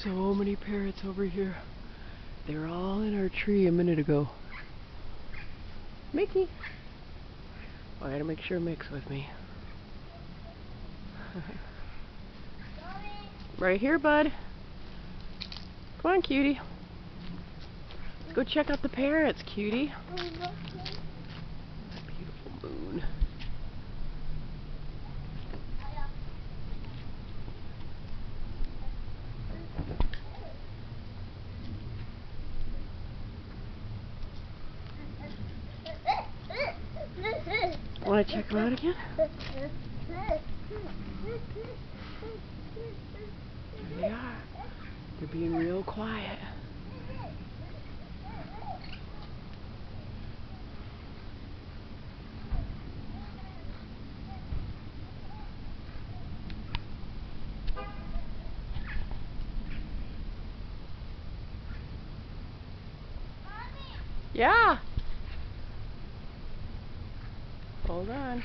so many parrots over here. They were all in our tree a minute ago. Mickey! I gotta make sure Mick's with me. Right here, bud. Come on, cutie. Let's go check out the parrots, cutie. That beautiful moon. Want to check them out again? There they are. They're being real quiet. Yeah. Hold on.